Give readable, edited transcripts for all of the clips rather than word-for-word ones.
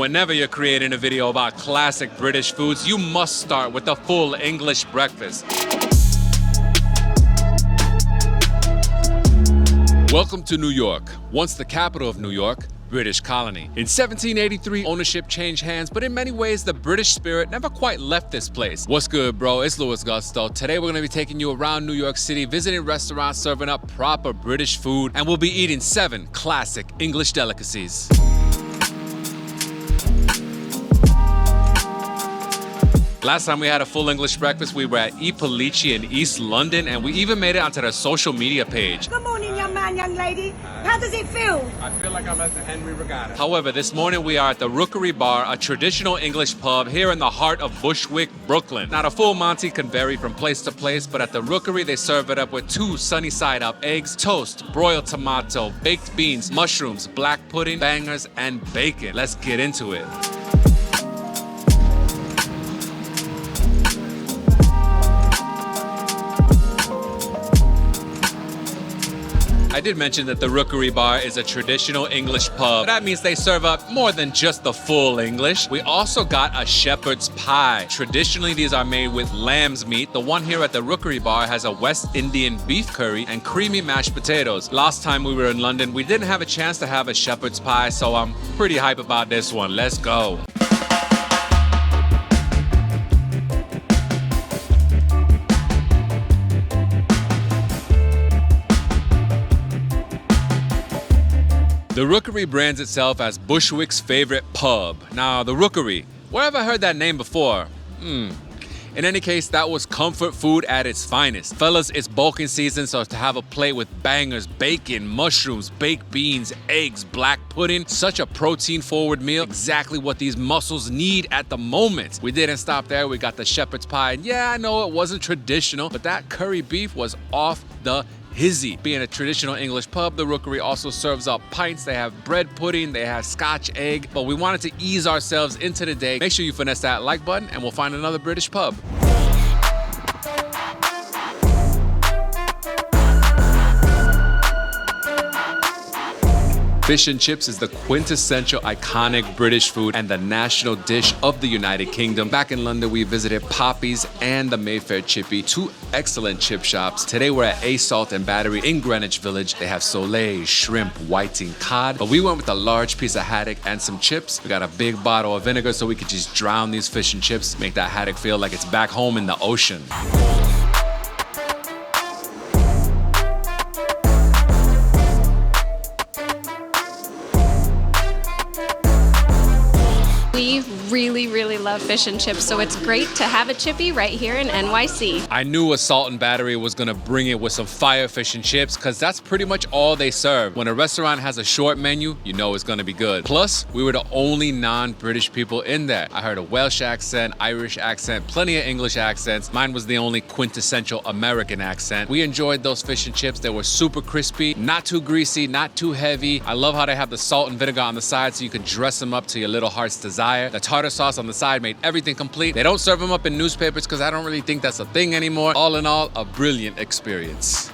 Whenever you're creating a video about classic British foods, you must start with a full English breakfast. Welcome to New York, once the capital of New York, British colony. In 1783, ownership changed hands, but in many ways, the British spirit never quite left this place. What's good, bro? It's Louis Gusto. Today, we're gonna be taking you around New York City, visiting restaurants serving up proper British food, and we'll be eating 7 classic English delicacies. Last time we had a full English breakfast, we were at E. Polici in East London, and we even made it onto their social media page. Good morning, young man, young lady. How does it feel? I feel like I'm at the Henry Regatta. However, this morning we are at the Rookery Bar, a traditional English pub here in the heart of Bushwick, Brooklyn. Now, the full Monty can vary from place to place, but at the Rookery, they serve it up with 2 sunny-side-up eggs, toast, broiled tomato, baked beans, mushrooms, black pudding, bangers, and bacon. Let's get into it. I did mention that the Rookery Bar is a traditional English pub. That means they serve up more than just the full English. We also got a shepherd's pie. Traditionally, these are made with lamb's meat. The one here at the Rookery Bar has a West Indian beef curry and creamy mashed potatoes. Last time we were in London, we didn't have a chance to have a shepherd's pie, so I'm pretty hype about this one. Let's go. The Rookery brands itself as Bushwick's favorite pub. Now, the Rookery, where have I heard that name before? In any case, that was comfort food at its finest. Fellas, it's bulking season, so to have a plate with bangers, bacon, mushrooms, baked beans, eggs, black pudding, such a protein-forward meal, exactly what these muscles need at the moment. We didn't stop there, we got the shepherd's pie, and yeah, I know it wasn't traditional, but that curry beef was off the hizzy. Being a traditional English pub, the Rookery also serves up pints. They have bread pudding, they have scotch egg, but we wanted to ease ourselves into the day. Make sure you finesse that like button and we'll find another British pub. Fish and chips is the quintessential iconic British food and the national dish of the United Kingdom. Back in London, we visited Poppy's and the Mayfair Chippy, 2 excellent chip shops. Today, we're at A Salt and Battery in Greenwich Village. They have soleil, shrimp, whiting, cod, but we went with a large piece of haddock and some chips. We got a big bottle of vinegar so we could just drown these fish and chips, make that haddock feel like it's back home in the ocean. We really love fish and chips, so it's great to have a chippy right here in NYC. I knew a Salt and Battery was gonna bring it with some fire fish and chips, because that's pretty much all they serve. When a restaurant has a short menu, you know it's gonna be good. Plus, we were the only non-British people in there. I heard a Welsh accent, Irish accent, plenty of English accents. Mine was the only quintessential American accent. We enjoyed those fish and chips. They were super crispy, not too greasy, not too heavy. I love how they have the salt and vinegar on the side so you can dress them up to your little heart's desire. The tartar sauce on the side made everything complete. They don't serve them up in newspapers because I don't really think that's a thing anymore. All in all, a brilliant experience.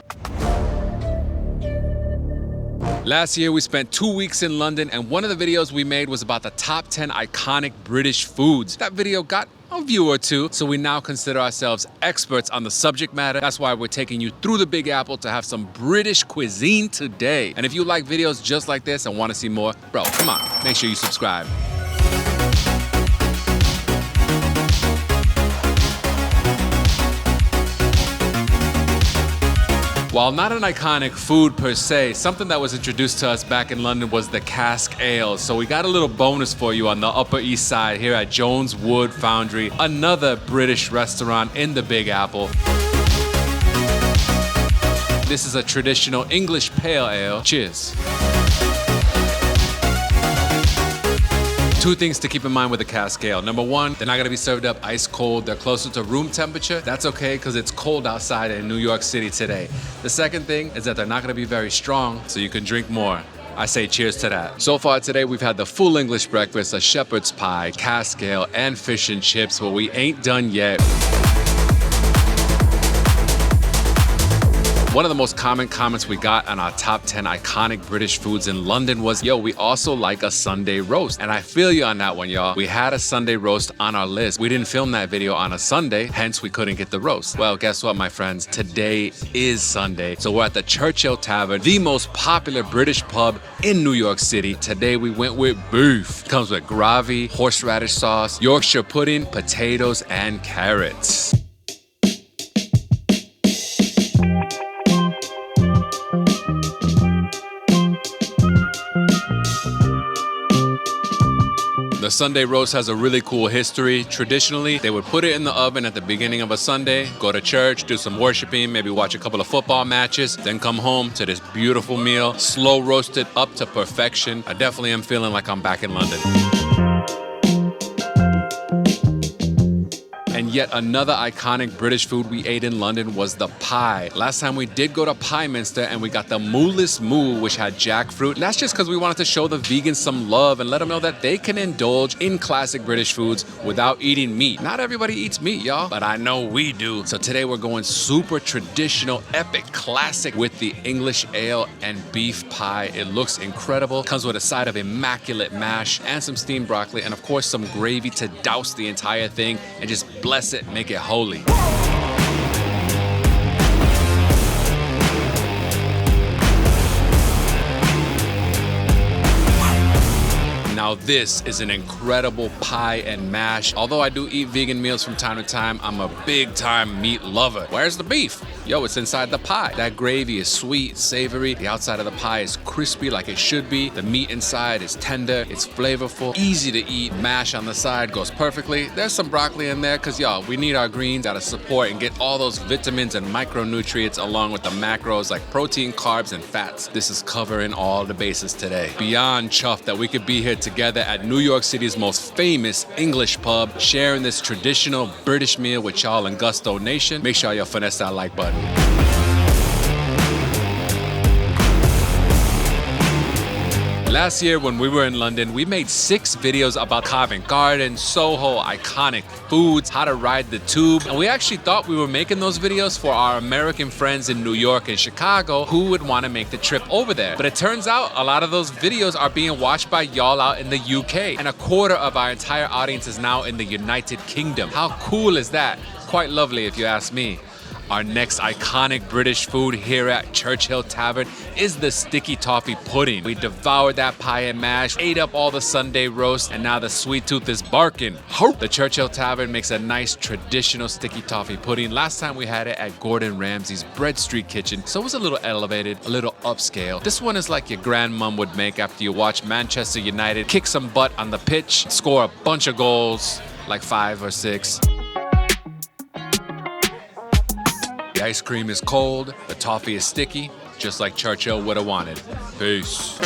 Last year, we spent 2 weeks in London, and one of the videos we made was about the top 10 iconic British foods. That video got a view or 2, so we now consider ourselves experts on the subject matter. That's why we're taking you through the Big Apple to have some British cuisine today. And if you like videos just like this and want to see more, bro, come on, make sure you subscribe. While not an iconic food per se, something that was introduced to us back in London was the Cask Ale. So we got a little bonus for you on the Upper East Side here at Jones Wood Foundry, another British restaurant in the Big Apple. This is a traditional English pale ale. Cheers. 2 things to keep in mind with the Cask Ale. Number 1, they're not gonna be served up ice cold. They're closer to room temperature. That's okay, because it's cold outside in New York City today. The second thing is that they're not gonna be very strong, so you can drink more. I say cheers to that. So far today, we've had the full English breakfast, a shepherd's pie, Cask Ale, and fish and chips, but we ain't done yet. One of the most common comments we got on our top 10 iconic British foods in London was, yo, we also like a Sunday roast. And I feel you on that one, y'all. We had a Sunday roast on our list. We didn't film that video on a Sunday, hence we couldn't get the roast. Well, guess what, my friends? Today is Sunday. So we're at the Churchill Tavern, the most popular British pub in New York City. Today we went with beef. Comes with gravy, horseradish sauce, Yorkshire pudding, potatoes, and carrots. The Sunday roast has a really cool history. Traditionally, they would put it in the oven at the beginning of a Sunday, go to church, do some worshiping, maybe watch a couple of football matches, then come home to this beautiful meal, slow roasted up to perfection. I definitely am feeling like I'm back in London. And yet another iconic British food we ate in London was the pie. Last time we did go to Pie Minster and we got the Mooless Moo, which had jackfruit. And that's just because we wanted to show the vegans some love and let them know that they can indulge in classic British foods without eating meat. Not everybody eats meat, y'all, but I know we do. So today we're going super traditional, epic, classic with the English ale and beef pie. It looks incredible. Comes with a side of immaculate mash and some steamed broccoli and of course some gravy to douse the entire thing and just bless it, make it holy. Now this is an incredible pie and mash. Although I do eat vegan meals from time to time, I'm a big time meat lover. Where's the beef? Yo, it's inside the pie. That gravy is sweet, savory. The outside of the pie is crispy like it should be. The meat inside is tender, it's flavorful, easy to eat. Mash on the side goes perfectly. There's some broccoli in there because y'all, we need our greens, gotta support and get all those vitamins and micronutrients along with the macros like protein, carbs, and fats. This is covering all the bases today. Beyond chuffed that we could be here together at New York City's most famous English pub, sharing this traditional British meal with y'all in Gusto Nation. Make sure y'all finesse that like button. Last year when we were in London, we made 6 videos about Covent Garden, Soho, iconic foods, how to ride the tube. And we actually thought we were making those videos for our American friends in New York and Chicago who would want to make the trip over there. But it turns out a lot of those videos are being watched by y'all out in the UK. And a quarter of our entire audience is now in the United Kingdom. How cool is that? Quite lovely if you ask me. Our next iconic British food here at Churchill Tavern is the sticky toffee pudding. We devoured that pie and mash, ate up all the Sunday roast, and now the sweet tooth is barking. The Churchill Tavern makes a nice traditional sticky toffee pudding. Last time we had it at Gordon Ramsay's Bread Street Kitchen, so it was a little elevated, a little upscale. This one is like your grandmom would make after you watch Manchester United kick some butt on the pitch, score a bunch of goals, like 5 or 6. The ice cream is cold, the toffee is sticky, just like Churchill would have wanted. Peace.